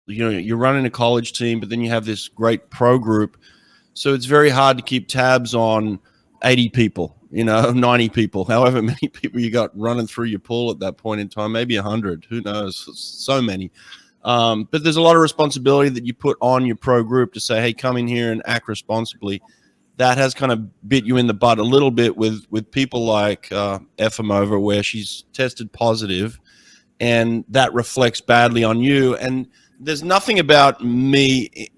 you're running a college team, but then you have this great pro group. So it's very hard to keep tabs on 80 people, 90 people, however many people you got running through your pool at that point in time, maybe 100, who knows, so many. But there's a lot of responsibility that you put on your pro group to say, hey, come in here and act responsibly. That has kind of bit you in the butt a little bit with people like Efimova, where she's tested positive, and that reflects badly on you. And there's nothing about me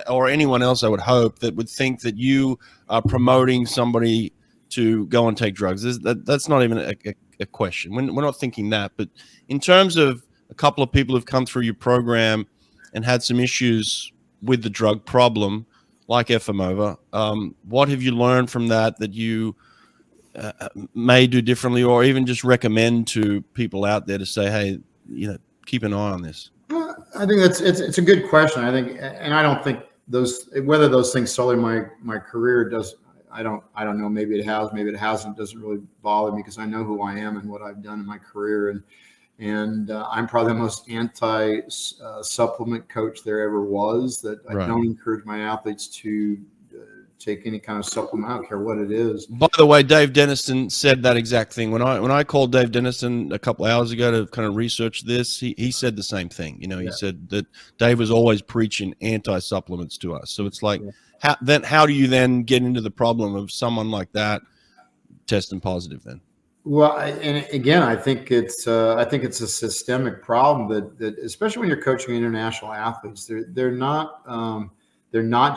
or anyone else, I would hope, that would think that you are promoting somebody to go and take drugs. That's not even a question. We're not thinking that. But in terms of a couple of people who've come through your program and had some issues with the drug problem, like Efimova, what have you learned from that you may do differently, or even just recommend to people out there to say, hey, keep an eye on this? I think it's a good question. I think, and I don't think whether those things sully my career does. I don't know. Maybe it has, maybe it hasn't. It doesn't really bother me because I know who I am and what I've done in my career. And I'm probably the most anti-supplement coach there ever was. That I don't encourage my athletes to take any kind of supplement. I don't care what it is. By the way, Dave Denniston said that exact thing. When I called Dave Denniston a couple hours ago to kind of research this, he said the same thing. He said that Dave was always preaching anti-supplements to us. So it's like, how do you then get into the problem of someone like that testing positive then? Well, and again, I think it's a systemic problem that especially when you're coaching international athletes, they're not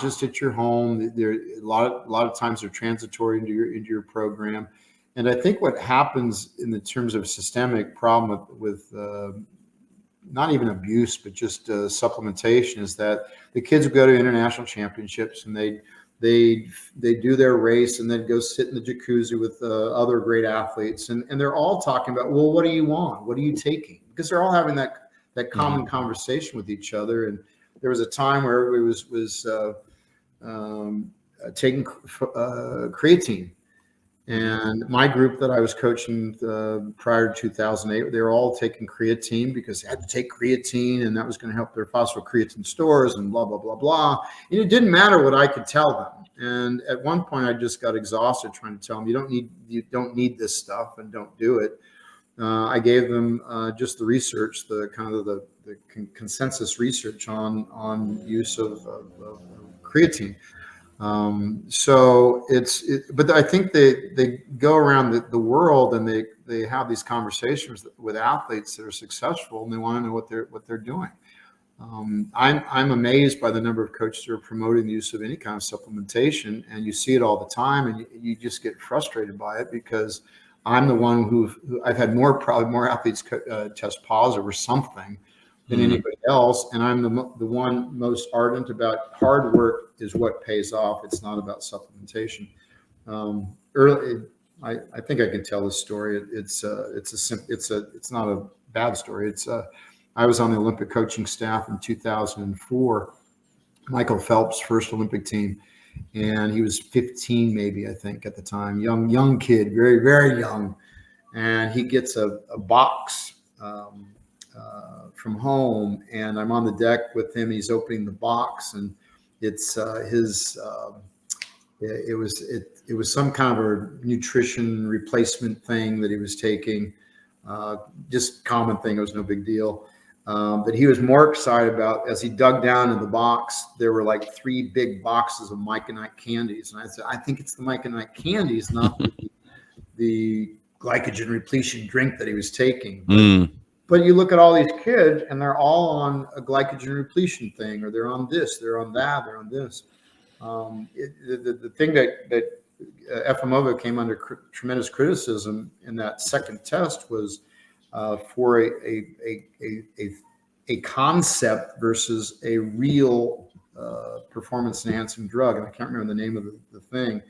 just at your home. They're a lot of times they're transitory into your program. And I think what happens in the terms of systemic problem with not even abuse, but just supplementation, is that the kids will go to international championships and they do their race and then go sit in the jacuzzi with other great athletes, and they're all talking about, well, what do you want? What are you taking? Because they're all having that common conversation with each other. And there was a time where everybody was taking creatine. And my group that I was coaching prior to 2008, they were all taking creatine because they had to take creatine, and that was going to help their phosphocreatine stores and blah, blah, blah, blah. And it didn't matter what I could tell them. And at one point, I just got exhausted trying to tell them, you don't need this stuff, and don't do it. I gave them just the research, the kind of the consensus research on use of creatine. But I think they go around the world and they have these conversations with athletes that are successful, and they want to know what they're doing. I'm amazed by the number of coaches who are promoting the use of any kind of supplementation, and you see it all the time, and you just get frustrated by it, because I'm the one who I've had probably more athletes test positive or something than anybody else, and I'm the one most ardent about hard work is what pays off. It's not about supplementation. I think I can tell this story. It's not a bad story. I was on the Olympic coaching staff in 2004, Michael Phelps' first Olympic team, and he was 15 maybe, I think, at the time, young kid, very, very young, and he gets a box from home, and I'm on the deck with him. He's opening the box, and it's it was some kind of a nutrition replacement thing that he was taking, just common thing. It was no big deal. But he was more excited about, as he dug down in the box, there were like 3 big boxes of Mike and Ike candies. And I said, I think it's the Mike and Ike candies, not the glycogen repletion drink that he was taking. But you look at all these kids, and they're all on a glycogen repletion thing, or they're on this, they're on that, they're on this. The thing that Efimova came under tremendous criticism in that second test was for a concept versus a real performance enhancing drug, and I can't remember the name of the thing,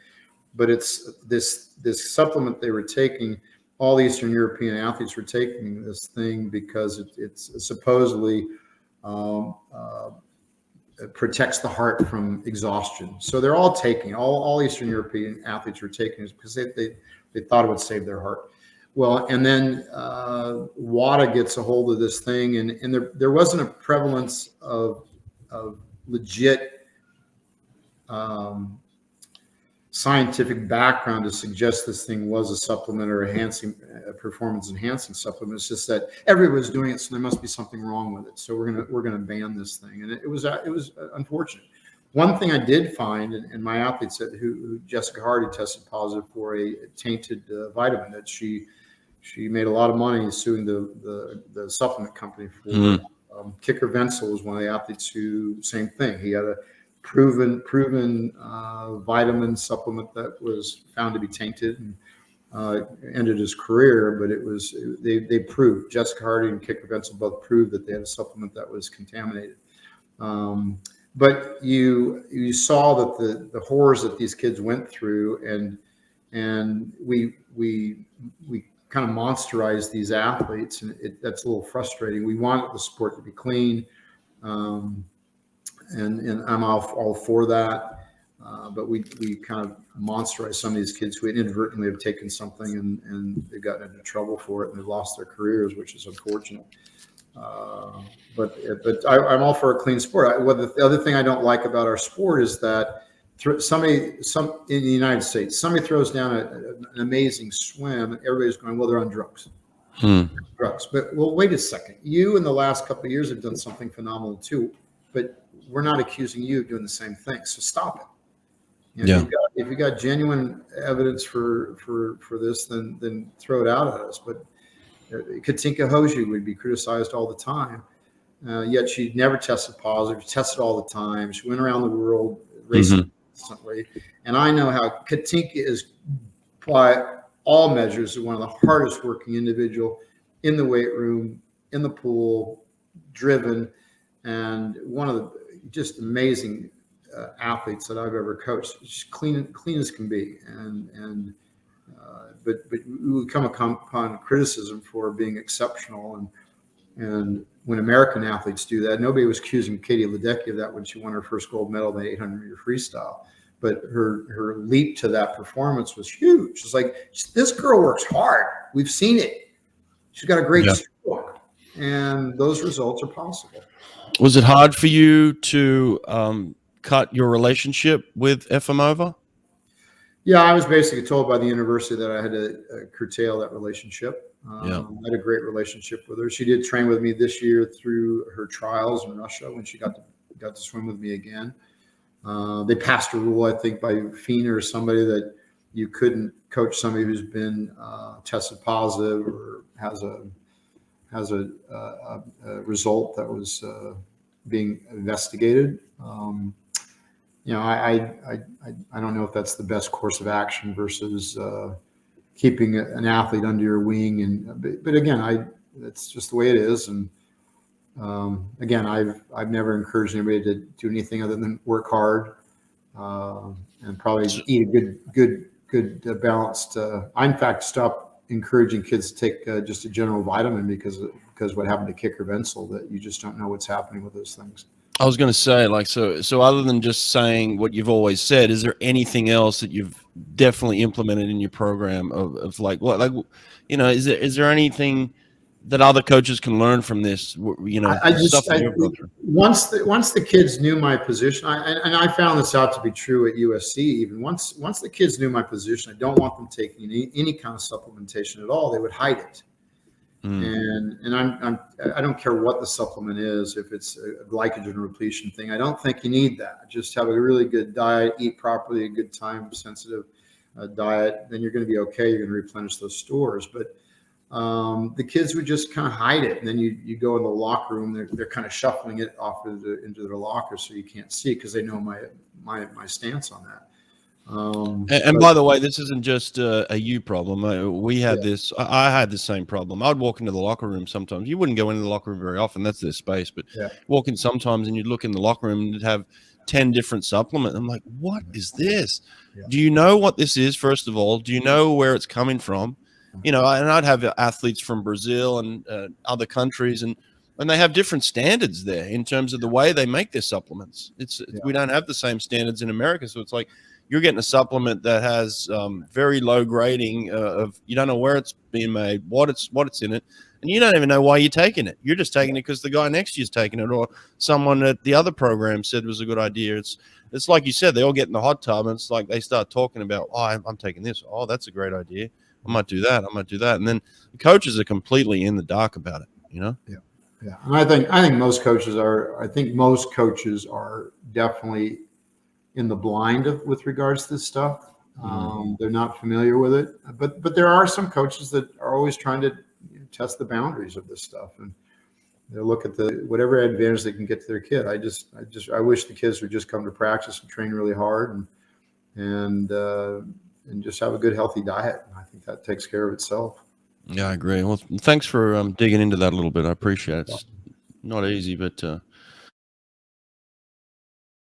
but it's this supplement they were taking. All the Eastern European athletes were taking this thing because it's supposedly protects the heart from exhaustion. So they're all taking, all Eastern European athletes were taking it because they thought it would save their heart. well, and then WADA gets a hold of this thing, and there wasn't a prevalence of legit scientific background to suggest this thing was a supplement or a performance enhancing supplement. It's just that everybody's doing it, so there must be something wrong with it. So we're gonna ban this thing, and it was unfortunate. One thing I did find, and my athlete said, who Jessica Hardy tested positive for a tainted vitamin that she made a lot of money suing the supplement company for. Kicker Wenzel was one of the athletes who, same thing. He had a proven vitamin supplement that was found to be tainted and ended his career. But it was they proved, Jessica Hardy and Kicker Wenzel both proved that they had a supplement that was contaminated. But you saw that the horrors that these kids went through, and we kind of monsterized these athletes, and that's a little frustrating. We want the sport to be clean, and I'm all for that. But we kind of monsterized some of these kids who inadvertently have taken something and they've gotten into trouble for it and they've lost their careers, which is unfortunate. But I'm all for a clean sport. The other thing I don't like about our sport is that in the United States, somebody throws down an amazing swim, and everybody's going, well, they're on drugs. Drugs. But, well, wait a second. You in the last couple of years have done something phenomenal too, but we're not accusing you of doing the same thing. So stop it. You know, if you got genuine evidence for this, then throw it out at us. But Katinka Hoji would be criticized all the time. Yet she never tested positive. She tested all the time. She went around the world racing constantly. And I know how Katinka is, by all measures, one of the hardest working individual in the weight room, in the pool, driven, and one of the just amazing athletes that I've ever coached. Just clean as can be. But we come upon criticism for being exceptional, and when American athletes do that, nobody was accusing Katie Ledecky of that when she won her first gold medal in the 800-meter freestyle. But her leap to that performance was huge. It's like, this girl works hard. We've seen it. She's got a great stroke, and those results are possible. Was it hard for you to cut your relationship with Efimova? Yeah, I was basically told by the university that I had to curtail that relationship. I had a great relationship with her. She did train with me this year through her trials in Russia when she got to swim with me again. They passed a rule, I think, by FINA or somebody, that you couldn't coach somebody who's been tested positive or has a result that was being investigated. I don't know if that's the best course of action versus keeping an athlete under your wing. But again, that's just the way it is. And again, I've never encouraged anybody to do anything other than work hard and probably eat a good balanced. I in fact stopped encouraging kids to take just a general vitamin because what happened to Kicker Wenzel, that you just don't know what's happening with those things. I was going to say, like, so other than just saying what you've always said, is there anything else that you've definitely implemented in your program of like, what, like, you know, is there anything that other coaches can learn from this? You know, once the kids knew my position, and I found this out to be true at USC. Even once the kids knew my position, I don't want them taking any kind of supplementation at all. They would hide it. And I don't care what the supplement is, if it's a glycogen repletion thing. I don't think you need that. Just have a really good diet, eat properly, a good time sensitive diet, then you're going to be okay. You're going to replenish those stores. But the kids would just kind of hide it, and then you go in the locker room. They're kind of shuffling it off into their locker so you can't see it, because they know my stance on that. And by the way, this isn't just a you problem. We had this. I had the same problem. I'd walk into the locker room sometimes. You wouldn't go into the locker room very often. That's their space. But walk in sometimes, and you'd look in the locker room and you'd have 10 different supplements. I'm like, what is this? Do you know what this is? First of all, do you know where it's coming from? You know, and I'd have athletes from Brazil and other countries, and they have different standards there in terms of the way they make their supplements. We don't have the same standards in America, so it's like, you're getting a supplement that has very low grading of, you don't know where it's being made, what it's in it, and you don't even know why you're taking it. You're just taking it because the guy next to you is taking it, or someone at the other program said was a good idea. It's like you said, they all get in the hot tub, and it's like they start talking about, oh, I'm taking this. Oh, that's a great idea. I might do that. I might do that. And then the coaches are completely in the dark about it, you know? Yeah. Yeah. And I think most coaches are definitely in the blind with regards to this stuff. They're not familiar with it, but there are some coaches that are always trying to test the boundaries of this stuff, and they look at whatever advantage they can get to their kid. I wish the kids would just come to practice and train really hard and just have a good, healthy diet. And I think that takes care of itself. Yeah, I agree. Well, thanks for digging into that a little bit. I appreciate it. It's not easy, but